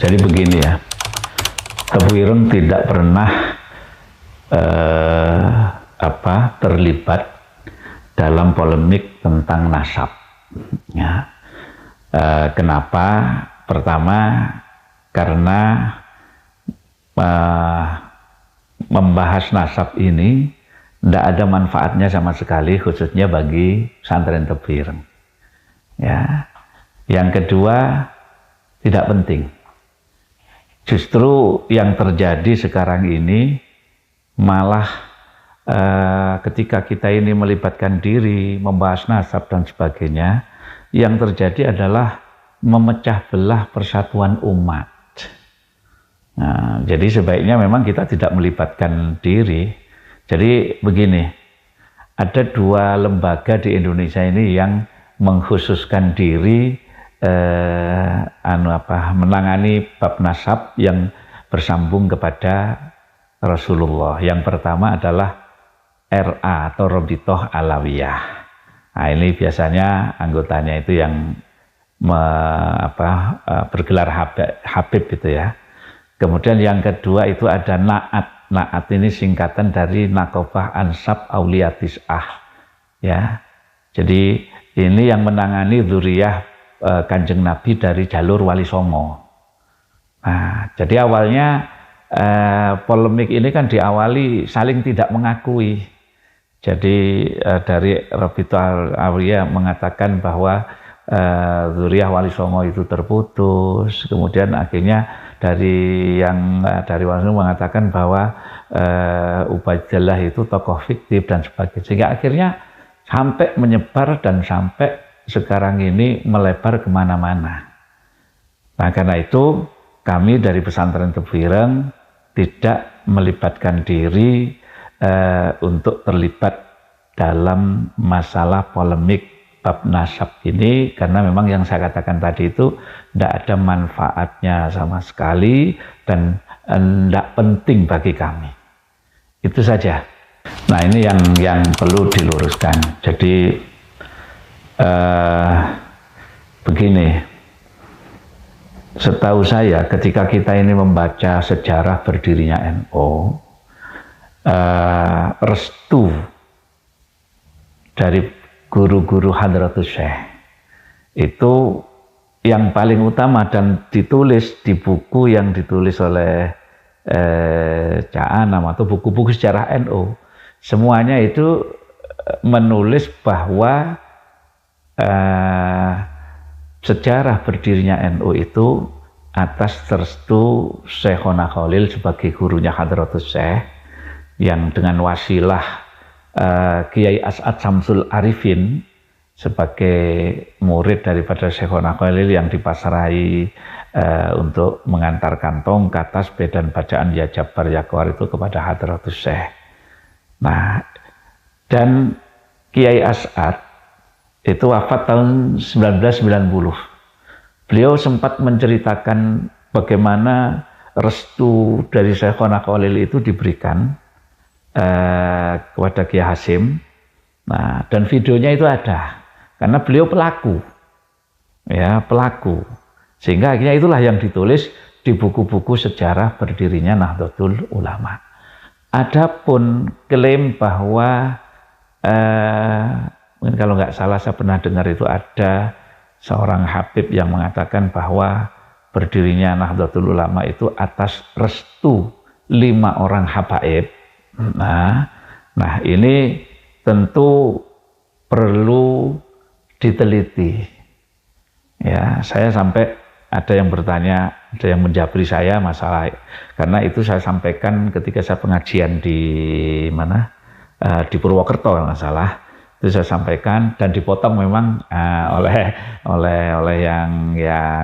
Jadi begini ya, Tebu Ireng tidak pernah terlibat dalam polemik tentang nasab. Ya. Kenapa? Pertama, karena membahas nasab ini tidak ada manfaatnya sama sekali, khususnya bagi pesantren Tebu Ireng. Ya. Yang kedua, tidak penting. Justru yang terjadi sekarang ini malah ketika kita ini melibatkan diri, membahas nasab dan sebagainya, yang terjadi adalah memecah belah persatuan umat. Nah, jadi sebaiknya memang kita tidak melibatkan diri. Jadi begini, ada dua lembaga di Indonesia ini yang mengkhususkan diri menangani bab nasab yang bersambung kepada Rasulullah. Yang pertama adalah RA atau Rabithah Alawiyah. Nah, ini biasanya anggotanya itu yang bergelar Habib itu ya. Kemudian yang kedua itu ada Naat. Naat ini singkatan dari Naqabah Ansab Aulia Tis'ah. Ya. Jadi ini yang menangani dzurriyyah Kanjeng Nabi dari jalur Wali Songo. Nah, jadi awalnya polemik ini kan diawali saling tidak mengakui. Jadi dari Rabithah Alawiyah mengatakan bahwa dzurriyyah Wali Songo itu terputus. Kemudian akhirnya dari Wali Songo mengatakan bahwa Ubaidillah itu tokoh fiktif dan sebagainya. Sehingga akhirnya sampai menyebar dan sampai sekarang ini melebar kemana-mana. Nah, karena itu kami dari pesantren Tebu Ireng tidak melibatkan diri untuk terlibat dalam masalah polemik bab nasab ini, karena memang yang saya katakan tadi itu tidak ada manfaatnya sama sekali dan tidak penting bagi kami. Itu saja. Nah, ini yang perlu diluruskan. Jadi begini, setahu saya ketika kita ini membaca sejarah berdirinya NU, restu dari guru-guru Hadratus Syekh itu yang paling utama dan ditulis di buku yang ditulis oleh Cak Anam atau buku-buku sejarah NU, semuanya itu menulis bahwa sejarah berdirinya NU itu atas restu Syekhona Khalil sebagai gurunya Hadratus Syekh, yang dengan wasilah Kiai As'ad Samsul Arifin sebagai murid daripada Syekhona Khalil yang dipasrahi untuk mengantarkan tongkat, tasbih dan bacaan Ya Jabbar Ya Qahar itu kepada Hadratus Syekh. Nah, dan Kiai As'ad itu wafat tahun 1990. Beliau sempat menceritakan bagaimana restu dari Syekhona Khalil itu diberikan kepada Kiai Hasim. Nah, dan videonya itu ada, karena beliau pelaku, ya pelaku. Sehingga akhirnya itulah yang ditulis di buku-buku sejarah berdirinya Nahdlatul Ulama. Adapun klaim bahwa mungkin kalau nggak salah saya pernah dengar itu ada seorang Habib yang mengatakan bahwa berdirinya Nahdlatul Ulama itu atas restu 5 orang habaib. Nah ini tentu perlu diteliti. Ya, saya sampai ada yang bertanya, ada yang menjabri saya masalah, karena itu saya sampaikan ketika saya pengajian di mana, di Purwokerto kalau nggak salah. Itu saya sampaikan dan dipotong memang oleh yang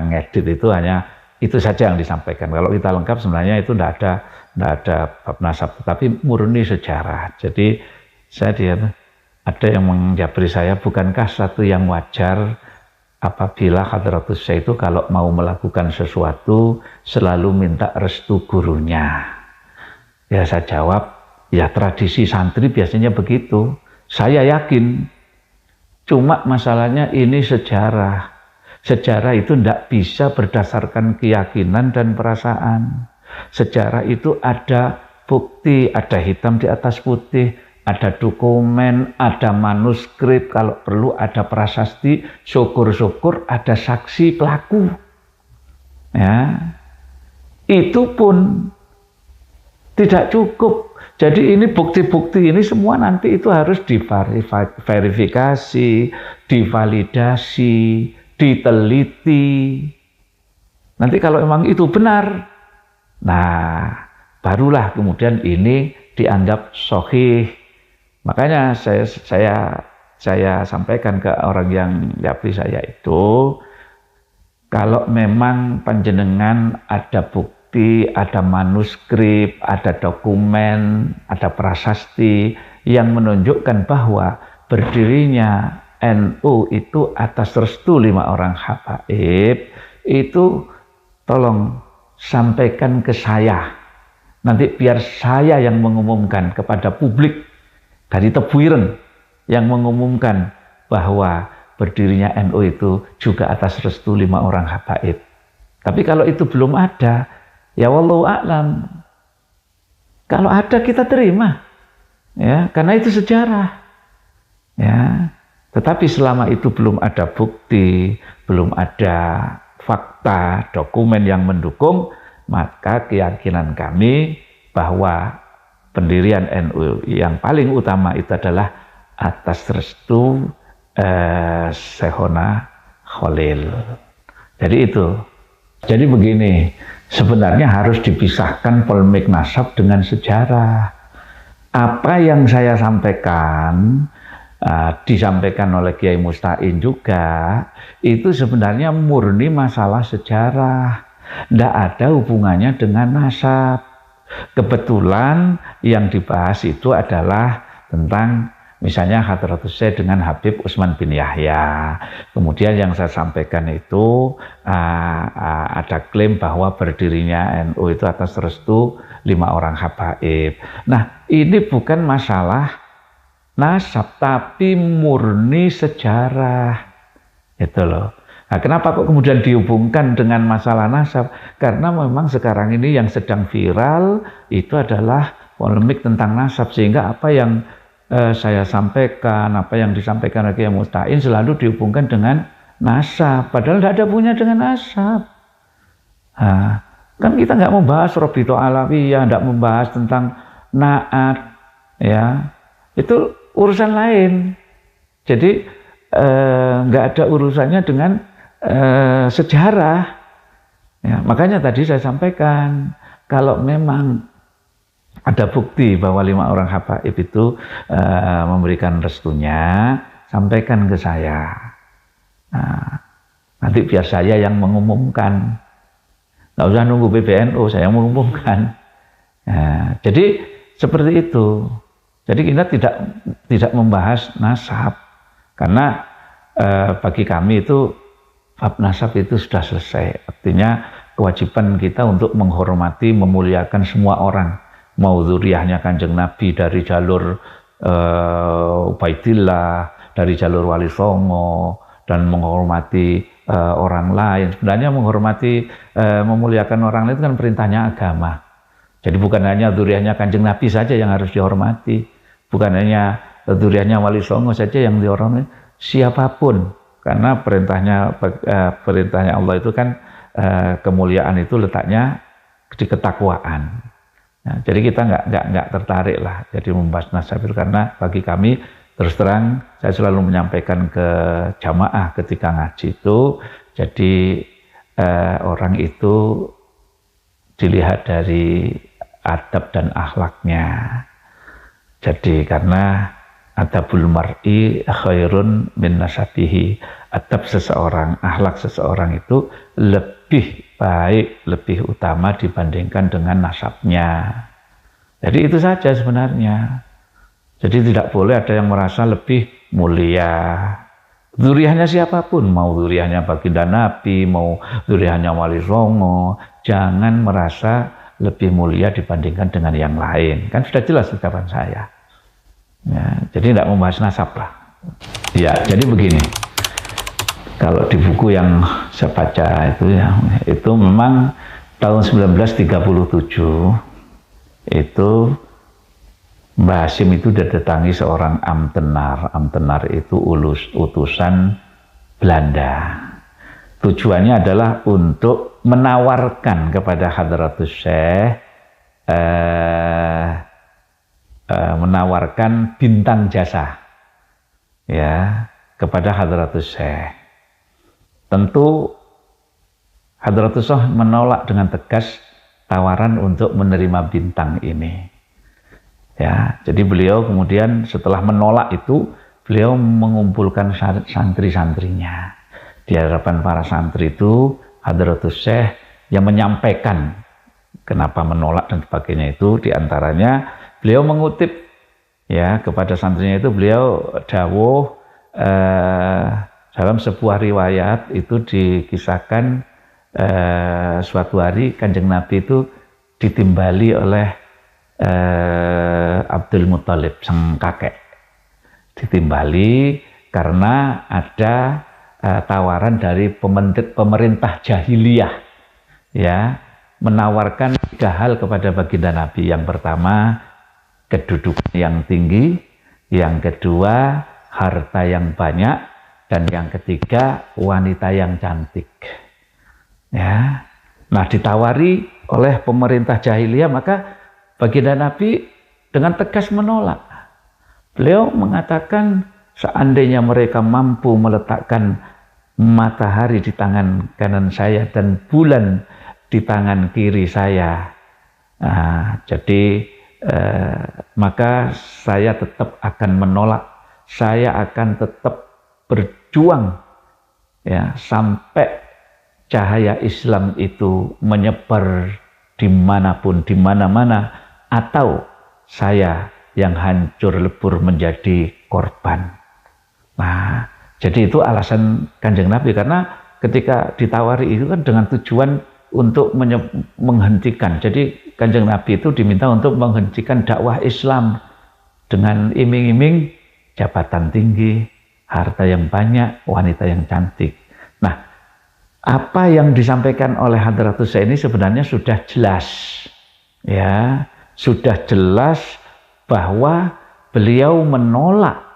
ngedit itu, hanya itu saja yang disampaikan. Kalau kita lengkap sebenarnya itu tidak ada bab nasab, tapi murni sejarah. Jadi ada yang menjabri saya, bukankah satu yang wajar apabila Hadratus Syekh itu kalau mau melakukan sesuatu selalu minta restu gurunya? Ya saya jawab, ya tradisi santri biasanya begitu. Saya yakin, cuma masalahnya ini sejarah. Sejarah itu tidak bisa berdasarkan keyakinan dan perasaan. Sejarah itu ada bukti, ada hitam di atas putih, ada dokumen, ada manuskrip, kalau perlu ada prasasti, syukur-syukur ada saksi pelaku. Ya, itu pun tidak cukup. Jadi ini bukti-bukti ini semua nanti itu harus diverifikasi, divalidasi, diteliti. Nanti kalau memang itu benar, nah barulah kemudian ini dianggap sahih. Makanya saya sampaikan ke orang yang japri saya itu, kalau memang panjenengan ada bukti, ada manuskrip, ada dokumen, ada prasasti yang menunjukkan bahwa berdirinya NU itu atas restu 5 orang habaib, itu tolong sampaikan ke saya. Nanti biar saya yang mengumumkan kepada publik dari Tebuireng, yang mengumumkan bahwa berdirinya NU itu juga atas restu 5 orang habaib. Tapi kalau itu belum ada, ya wallahu a'lam. Kalau ada kita terima, ya, karena itu sejarah. Ya, tetapi selama itu belum ada bukti, belum ada fakta, dokumen yang mendukung, maka keyakinan kami bahwa pendirian NU yang paling utama itu adalah atas restu Syekhona Khalil. Jadi itu. Jadi begini, sebenarnya harus dipisahkan polemik nasab dengan sejarah. Apa yang saya sampaikan, disampaikan oleh Kiai Musta'in juga, itu sebenarnya murni masalah sejarah. Tidak ada hubungannya dengan nasab. Kebetulan yang dibahas itu adalah tentang misalnya Hadratus Syekh dengan Habib Utsman bin Yahya. Kemudian yang saya sampaikan itu ada klaim bahwa berdirinya NU itu atas restu 5 orang habaib. Nah, ini bukan masalah nasab, tapi murni sejarah. Itu loh. Nah, kenapa kok kemudian dihubungkan dengan masalah nasab? Karena memang sekarang ini yang sedang viral itu adalah polemik tentang nasab, sehingga apa yang saya sampaikan, apa yang disampaikan oleh Kiai Musta'in selalu dihubungkan dengan nasab, padahal tidak ada punya dengan nasab. Nah, kan kita nggak membahas Robito Alawiyah, nggak membahas tentang naat, ya, itu urusan lain. Jadi nggak ada urusannya dengan sejarah. Ya, makanya tadi saya sampaikan, kalau memang ada bukti bahwa 5 orang habaib itu memberikan restunya, sampaikan ke saya. Nah, nanti biar saya yang mengumumkan. Nggak usah nunggu PBNU, saya yang mengumumkan. Nah, jadi seperti itu. Jadi kita tidak membahas nasab, karena bagi kami itu bab nasab itu sudah selesai. Artinya kewajiban kita untuk menghormati, memuliakan semua orang, mau zuriyahnya Kanjeng Nabi dari jalur Ubaidillah, dari jalur Wali Songo, dan menghormati orang lain. Sebenarnya menghormati, memuliakan orang lain itu kan perintahnya agama. Jadi bukan hanya zuriyahnya Kanjeng Nabi saja yang harus dihormati, bukan hanya zuriyahnya Wali Songo saja yang dihormati, siapapun. Karena perintahnya Allah itu kan kemuliaan itu letaknya di ketakwaan. Nah, jadi kita nggak tertarik lah jadi membahas nasab itu, karena bagi kami terus terang saya selalu menyampaikan ke jamaah ketika ngaji itu, jadi orang itu dilihat dari adab dan akhlaknya. Jadi karena adabul mar'i khairun min nasabihi, adab seseorang, akhlak seseorang itu lebih baik, lebih utama dibandingkan dengan nasabnya. Jadi itu saja sebenarnya. Jadi tidak boleh ada yang merasa lebih mulia. Zuriyahnya siapapun, mau zuriyahnya baginda Nabi, mau zuriyahnya Wali Songo, jangan merasa lebih mulia dibandingkan dengan yang lain. Kan sudah jelas ucapan saya. Ya, jadi tidak membahas nasab lah. Ya, jadi begini. Kalau di buku yang saya baca itu ya, itu memang tahun 1937 itu Mbah Hasyim itu didatangi seorang Amtenar. Amtenar itu utusan Belanda. Tujuannya adalah untuk menawarkan kepada Hadratus Syekh menawarkan bintang jasa ya kepada Hadratus Syekh. Tentu Hadratus Syekh menolak dengan tegas tawaran untuk menerima bintang ini. Ya, jadi beliau kemudian setelah menolak itu, beliau mengumpulkan santri-santrinya. Di hadapan para santri itu, Hadratus Syekh yang menyampaikan kenapa menolak dan sebagainya itu, diantaranya beliau mengutip ya kepada santrinya itu, beliau dawuh dalam sebuah riwayat itu dikisahkan suatu hari Kanjeng Nabi itu ditimbali oleh Abdul Muthalib, sang kakek. Ditimbali karena ada tawaran dari pemerintah jahiliyah ya, menawarkan 3 hal kepada baginda Nabi. Yang pertama, kedudukan yang tinggi, yang kedua, harta yang banyak, dan yang ketiga, wanita yang cantik. Ya. Nah, ditawari oleh pemerintah jahiliyah, maka baginda Nabi dengan tegas menolak. Beliau mengatakan seandainya mereka mampu meletakkan matahari di tangan kanan saya dan bulan di tangan kiri saya, maka saya tetap akan menolak. Saya akan tetap berjuang ya sampai cahaya Islam itu menyebar dimanapun, di mana-mana, atau saya yang hancur lebur menjadi korban. Nah, jadi itu alasan Kanjeng Nabi, karena ketika ditawari itu kan dengan tujuan untuk menghentikan. Jadi Kanjeng Nabi itu diminta untuk menghentikan dakwah Islam dengan iming-iming jabatan tinggi, harta yang banyak, wanita yang cantik. Nah, apa yang disampaikan oleh Hadratus Syekh ini sebenarnya sudah jelas, ya, sudah jelas bahwa beliau menolak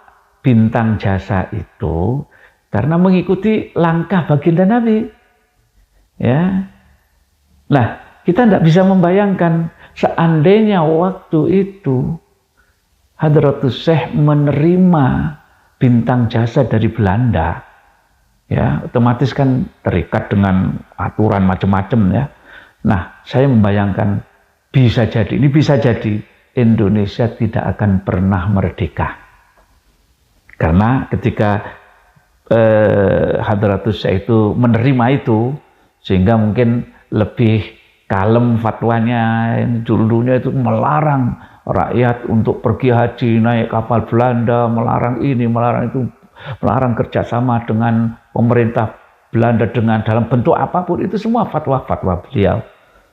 bintang jasa itu karena mengikuti langkah baginda Nabi. Ya, nah kita tidak bisa membayangkan seandainya waktu itu Hadratus Syekh menerima bintang jasa dari Belanda, ya otomatis kan terikat dengan aturan macam-macam ya. Nah, saya membayangkan bisa jadi Indonesia tidak akan pernah merdeka. Karena ketika Hadratus Syekh itu menerima itu, sehingga mungkin lebih kalem fatwanya. Dulunya itu melarang rakyat untuk pergi haji naik kapal Belanda, melarang ini, melarang itu, melarang kerjasama dengan pemerintah Belanda dengan dalam bentuk apapun. Itu semua fatwa-fatwa beliau.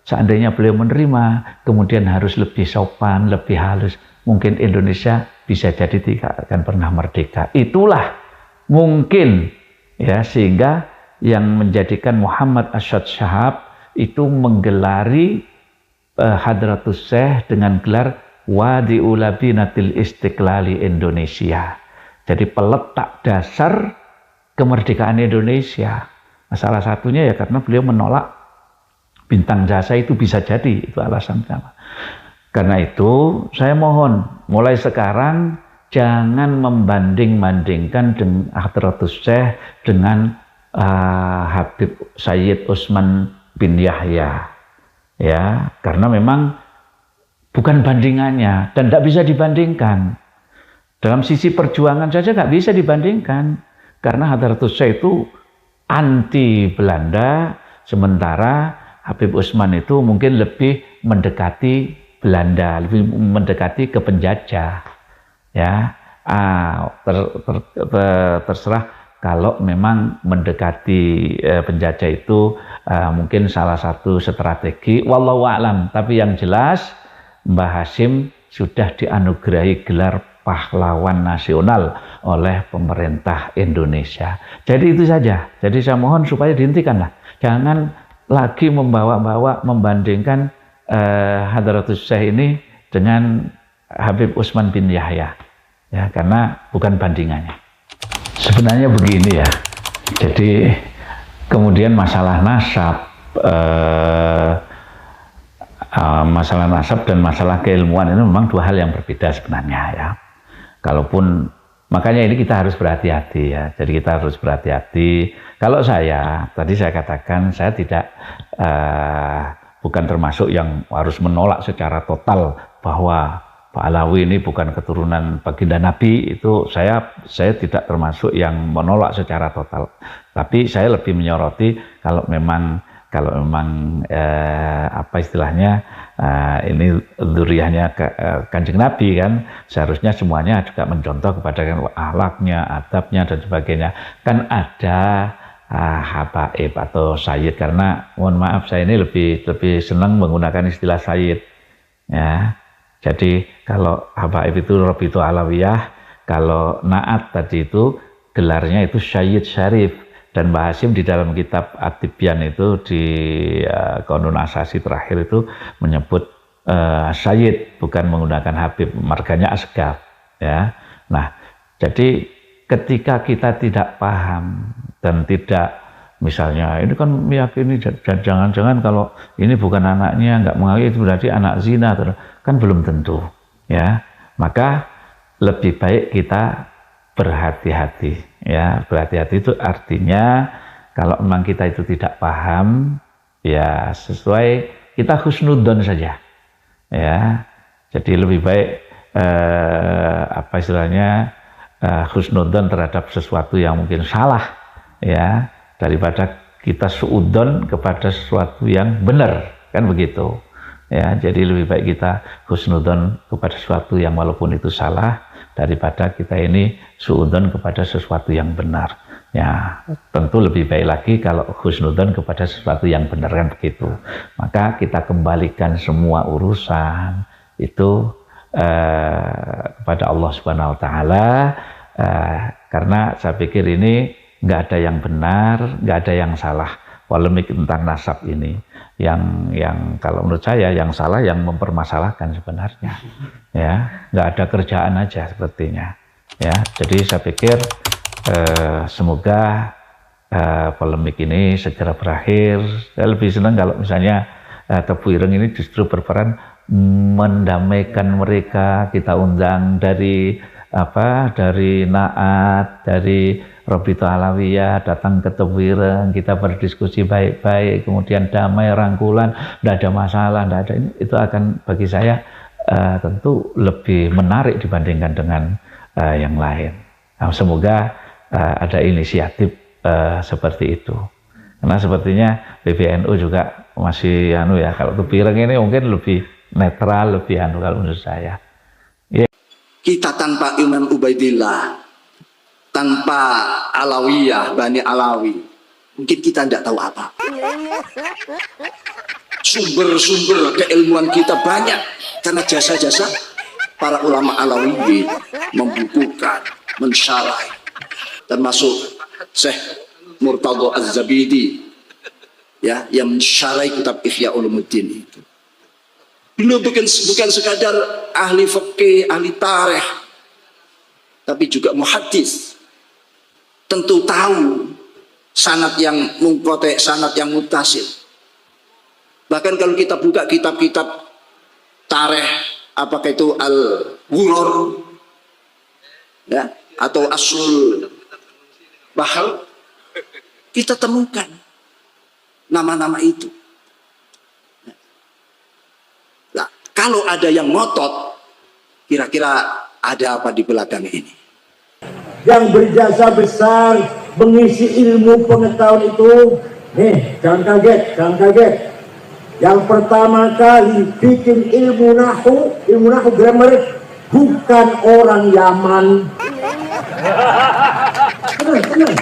Seandainya beliau menerima, kemudian harus lebih sopan, lebih halus, mungkin Indonesia bisa jadi tidak akan pernah merdeka. Itulah mungkin ya, sehingga yang menjadikan Muhammad Arsyad Syihab itu menggelari Hadratus Syekh dengan gelar Wadi'u Labinatil Istiqlali Indonesia. Jadi peletak dasar kemerdekaan Indonesia. Nah, salah satunya ya karena beliau menolak bintang jasa itu, bisa jadi itu alasan pertama. Karena itu saya mohon mulai sekarang jangan membanding-bandingkan dengan Hadratus Syekh dengan Habib Sayyid Utsman bin Yahya, ya, karena memang bukan bandingannya dan tidak bisa dibandingkan. Dalam sisi perjuangan saja nggak bisa dibandingkan, karena Hadratus Syekh itu anti Belanda, sementara Habib Utsman itu mungkin lebih mendekati Belanda, lebih mendekati ke penjajah, ya. Terserah kalau memang mendekati penjajah itu mungkin salah satu strategi, wallahu a'lam. Tapi yang jelas Mbah Hasyim sudah dianugerahi gelar pahlawan nasional oleh pemerintah Indonesia. Jadi itu saja. Jadi saya mohon supaya dihentikanlah. Jangan lagi membawa-bawa membandingkan Hadratus Syekh ini dengan Habib Utsman bin Yahya. Ya, karena bukan bandingannya. Sebenarnya begini ya. Jadi kemudian masalah nasab dan masalah keilmuan ini memang dua hal yang berbeda sebenarnya ya. Kalaupun makanya ini kita harus berhati-hati ya. Jadi kita harus berhati-hati. Kalau tadi saya katakan saya tidak bukan termasuk yang harus menolak secara total bahwa Pak Alawi ini bukan keturunan baginda Nabi. Itu saya tidak termasuk yang menolak secara total. Tapi saya lebih menyoroti kalau memang apa istilahnya ini dzurriyyahnya Kanjeng Nabi kan, seharusnya semuanya juga mencontoh kepada akhlaknya, adabnya dan sebagainya. Kan ada habaib atau sayyid, karena mohon maaf saya ini lebih senang menggunakan istilah sayyid ya. Jadi kalau habaib itu Rabithah Alawiyah, kalau naat tadi itu gelarnya itu Sayyid Syarif. Dan Mbah Hasyim di dalam kitab At-Tibyan itu di Qanun Asasi terakhir itu menyebut Sayyid, bukan menggunakan Habib, marganya Asgaf ya. Nah, jadi ketika kita tidak paham dan tidak, misalnya ini kan meyakini jangan-jangan kalau ini bukan anaknya, nggak mengakui itu berarti anak zina, kan belum tentu ya. Maka lebih baik kita berhati-hati ya. Berhati-hati itu artinya kalau memang kita itu tidak paham ya, sesuai kita husnudzon saja ya. Jadi lebih baik apa istilahnya husnudzon terhadap sesuatu yang mungkin salah ya, daripada kita suudzon kepada sesuatu yang benar, kan begitu ya. Jadi lebih baik kita husnudzon kepada sesuatu yang walaupun itu salah, daripada kita ini suudzon kepada sesuatu yang benar ya. Tentu lebih baik lagi kalau husnudzon kepada sesuatu yang benar, kan begitu. Maka kita kembalikan semua urusan itu kepada Allah Subhanahu wa taala, karena saya pikir ini nggak ada yang benar, nggak ada yang salah polemik tentang nasab ini. Yang kalau menurut saya yang salah yang mempermasalahkan sebenarnya ya, nggak ada kerjaan aja sepertinya ya. Jadi saya pikir semoga polemik ini segera berakhir. Saya lebih senang kalau misalnya Tebu Ireng ini justru berperan mendamaikan mereka. Kita undang dari Naat, dari Rabithah Alawiyah datang ke Tebu Ireng, kita berdiskusi baik-baik, kemudian damai, rangkulan, tidak ada masalah, tidak ada ini, itu akan bagi saya tentu lebih menarik dibandingkan dengan yang lain. Nah, semoga ada inisiatif seperti itu. Karena sepertinya PBNU juga masih ya, kalau Tebu Ireng ini mungkin lebih netral, lebih kalau menurut saya. Kita tanpa Imam Ubaidillah, tanpa Alawiyah, Bani Alawi, mungkin kita tidak tahu apa. Sumber-sumber keilmuan kita banyak karena jasa-jasa para ulama Alawi membukukan, mensyarah, termasuk Syekh Murtadha Az-Zabidi ya, yang mensyarah kitab Ihya Ulumuddin itu. Beliau bukan sekadar ahli fikih, ahli tarikh, tapi juga muhaddis. Tentu tahu sanad yang munqati', sanad yang muttasil. Bahkan kalau kita buka kitab-kitab tarikh, apakah itu Al-Ghuror ya, atau Aslul Bahr, kita temukan nama-nama itu. Nah, kalau ada yang ngotot, kira-kira ada apa di belakang ini? Yang berjasa besar mengisi ilmu pengetahuan itu, nih jangan kaget. Yang pertama kali bikin ilmu nahu grammar bukan orang Yaman. Tenang.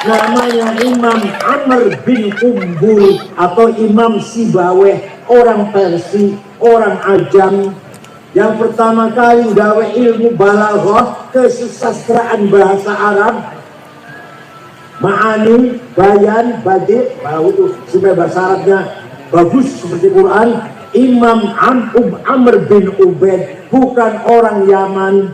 Namanya Imam Amr bin Kumbul atau Imam Sibaweh, orang Persia, orang Ajam yang pertama kali gawe ilmu balaghah, kesusastraan bahasa Arab, ma'ani, bayan, badi, itu supaya bahasa Arabnya bagus seperti Quran. Imam Amr bin Ubaid, bukan orang Yaman.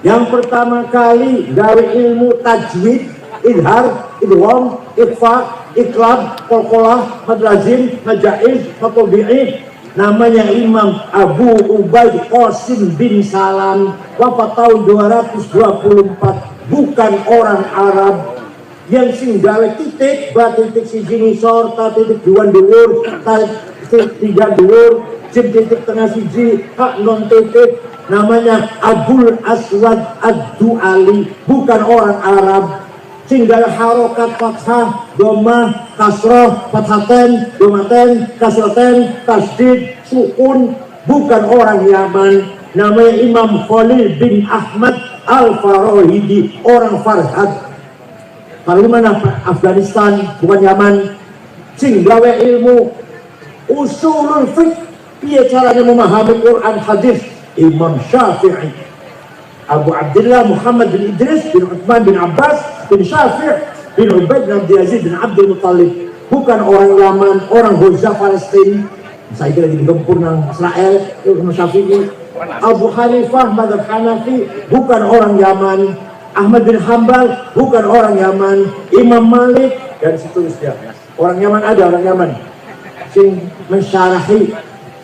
Yang pertama kali gawe ilmu tajwid, idhar, idgham, ikhfa, iqlab, qalqalah, madlazim, majaiz, matobi'i, namanya Imam Abu Ubaid Qasim bin Salam, wafat tahun 224, bukan orang Arab. Yang sing gawe titik, titik siji ngisor, titik dua dhuwur, titik tiga dhuwur, titik tengah siji, hak non titik, namanya Abul Aswad Ad-Du'ali, bukan orang Arab. Sehingga harokat fathah, domah, kasroh, fathaten, domaten, kasroten, tasdid, sukun, bukan orang Yaman. Namanya Imam Khalil bin Ahmad Al-Farahidi, orang Farhad. Kalau di mana? Afghanistan, bukan Yaman. Sehingga ilmu usulul fiqh, dia caranya memahami Quran hadis, Imam Syafi'i, Abu Abdullah Muhammad bin Idris bin Uthman bin Abbas bin Syafi' bin Ubaid bin Abdul Aziz bin Abdul Muttalib, bukan orang Yaman, orang Gaza Palestina. Saya kira di gempur nang Israel, Imam Syafi'i. Abu Hanifah mazhab Hanafi, bukan orang Yaman. Ahmad bin Hambal, bukan orang Yaman. Imam Malik, dan seterusnya. Orang Yaman ada, orang Yaman sing mensyarahi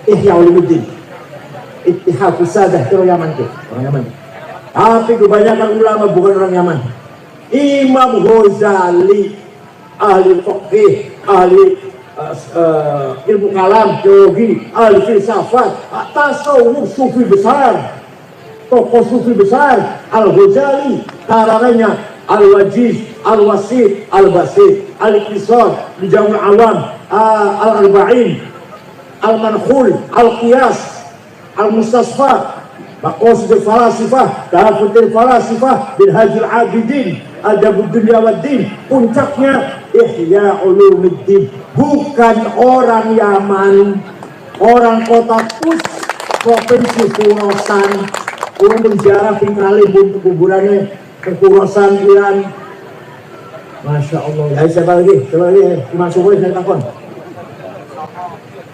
Ihya Ulumuddin, Ittihad Sadah, itu orang Yaman tuh, orang Yaman. Tapi kebanyakan ulama bukan orang Yaman. Imam Ghazali, ahli fiqh, ahli ilmu kalam, teologi, ahli filsafat, tasawuf, sufi besar, tokoh sufi besar. Al-Ghazali, karangannya Al-Wajiz, Al-Wasit, Al-Basit, Al-Iqtisad, Al-Jami' Awam, Al-Arba'in, Al-Mankhul, Al-Qiyas, Al-Mustasfa, Maqasid al-Falasifah, Tahafutul Falasifah, Minhajul Abidin, Adabud Dunya Waddin, puncaknya Ihya Ulumuddin, bukan orang Yaman, orang kota Kus, provinsi Khurasan. Orang berziarah tinggalin untuk kuburannya ke Khurasan, Iran. Masya Allah. Ya, siapa lagi? Imam Subuh saya takon.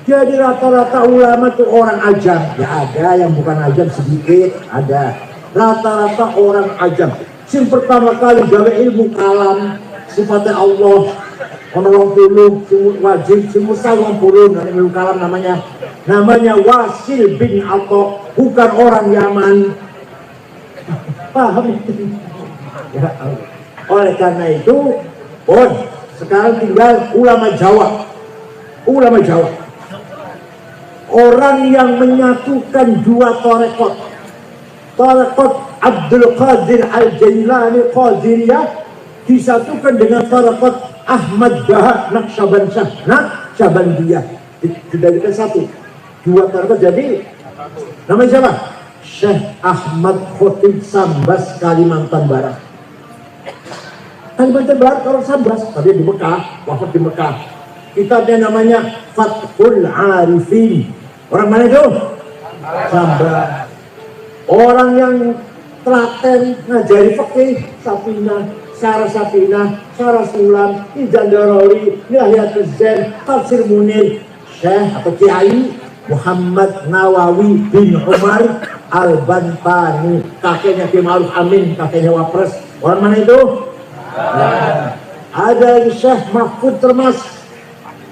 Jadi rata-rata ulama itu orang ajam. Ya ada yang bukan ajam sedikit, ada. Rata-rata orang ajam. Yang pertama kali gawe ilmu kalam, sifatnya Allah, orang puluh, wajib, semua saling puluh, ilmu kalam namanya Wasil bin Atha, bukan orang Yaman. Paham? Ya, oleh karena itu, sekarang tinggal ulama Jawa. Ulama Jawa, orang yang menyatukan dua tarekat, tarekat Abdul Qadir Al-Jailani Qadiriyah disatukan dengan tarekat Ahmad Bahar Naqsyabandiyah, dijadikan satu. Dua tarekat jadi namanya siapa? Syekh Ahmad Khotib Sambas, Kalimantan Barat. Kalimantan Barat orang Sambas, tapi di Mekah, wafat di Mekah. Kitabnya namanya Fathul Arifin. Orang mana itu? Sambas. Orang yang telaten ngajari fikih, Safinah, Syarah Safinah, Syarah Sulam, Izan Daroli, Nihayatul Zain, Tafsir Munir, Syekh atau Kiai Muhammad Nawawi bin Umar Al-Bantani, kakeknya Ki Ma'ruf Amin, kakeknya Wapres. Orang mana itu? Nah, ada Syekh Mahfud Termas.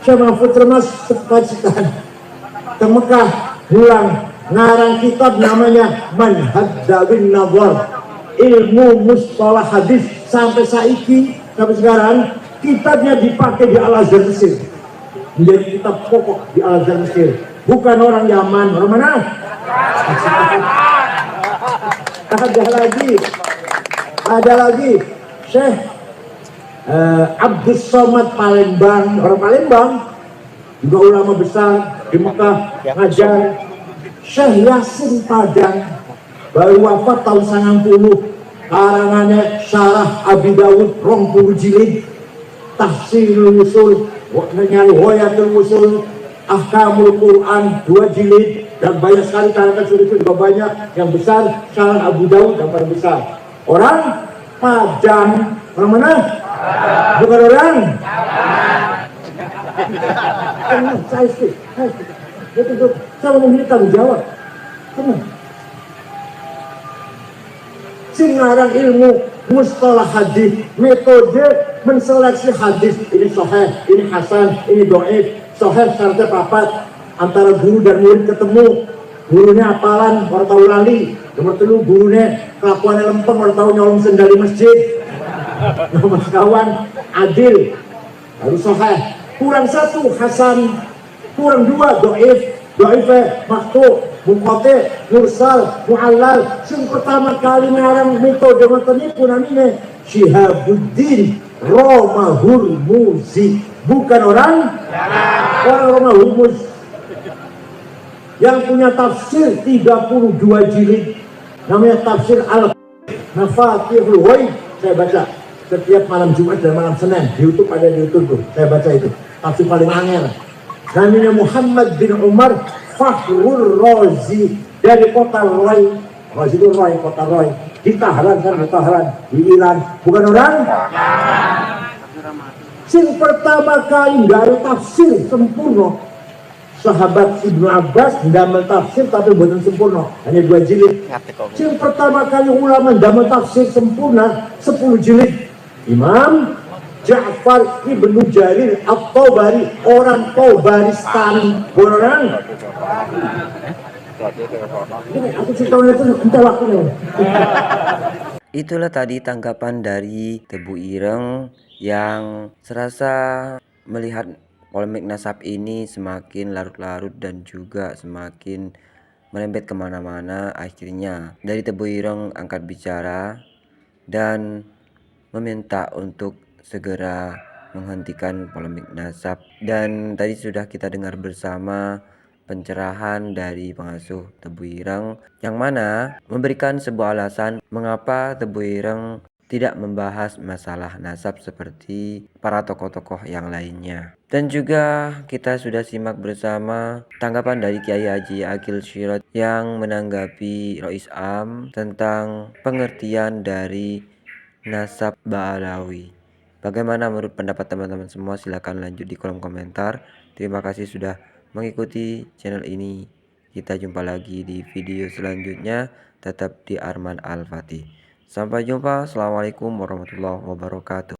Syekh Mahfud Termas sekitar ke Mekah, pulang ngarang kitab namanya Manhaj Dawin Nazar, ilmu mustalah hadis. Sampai sekarang kitabnya dipakai di Al-Azhar Mesir, menjadi kitab pokok di Al-Azhar Mesir. Bukan orang Yaman. Orang mana? Ada lagi Syekh Abdus Somad Palembang, orang Palembang, juga ulama besar di Mekah ngajar. Syekh Yasin Padang, baru wafat tahun 90, karangannya Syarah Abi Dawud 20 jilid, Tahsilul Usul, Hoyatul Usul, Ahkamul Quran 2 jilid, dan banyak sekali karangan suri-suri juga banyak, yang besar Syarah Abu Daud yang paling besar. Orang Padang, orang mana? Bukan orang. Saya mau memilih tanggung jawab. Tenang. Singarang ilmu mustalah hadis, metode menseleksi hadis, ini sahih, ini hasan, ini dhaif. Sahih syaratnya papat, antara guru dan murid ketemu, gurunya apalan, orang tahu lali. Nomor telu, gurunya kelakuannya lempeng, orang tahu nyolong sendal di masjid. Nomor kawan adil, harus sahih. Kurang satu hasan, kurang dua dhaif, dhaifnya maktu, mungkote, mursal, mu'allal. Yang pertama kali ngarang metode metode namanya Syihabuddin Romahurmuzi, bukan orang Romahurmuz, yang punya tafsir 32 jilid, namanya tafsir Al-Mafatihul Ghaib. Saya baca setiap malam Jumat dan malam Senin di YouTube, ada di YouTube tuh, saya baca itu tafsir paling angel. Namanya Muhammad bin Umar Fakhrul Razi dari kota Roy. Razi itu Roy, kota Roy di Tahran, kan, di Tahran di Iran, bukan orang. Sing pertama kali nggak ada tafsir sempurna. Sahabat Ibnu Abbas ndamel tafsir tapi bukan sempurna, hanya 2 jilid. Sing pertama kali ulama ndamel tafsir sempurna 10 jilid. Imam Ja'far Ibnu Jarir At-Tabari, orang Tabaristani, orang. Aku cerita itu entah waktunya. Itulah tadi tanggapan dari Tebu Ireng yang serasa melihat polemik nasab ini semakin larut-larut dan juga semakin merembet kemana-mana. Akhirnya dari Tebu Ireng angkat bicara dan meminta untuk segera menghentikan polemik nasab. Dan tadi sudah kita dengar bersama pencerahan dari pengasuh Tebu Ireng, yang mana memberikan sebuah alasan mengapa Tebu Ireng tidak membahas masalah nasab seperti para tokoh-tokoh yang lainnya. Dan juga kita sudah simak bersama tanggapan dari Kiai Haji Aqil Syirot yang menanggapi Rois Am tentang pengertian dari nasab Ba'alawi. Bagaimana menurut pendapat teman-teman semua? Silahkan lanjut di kolom komentar. Terima kasih sudah mengikuti channel ini. Kita jumpa lagi di video selanjutnya. Tetap di Arman Al-Fatih. Sampai jumpa. Assalamualaikum warahmatullahi wabarakatuh.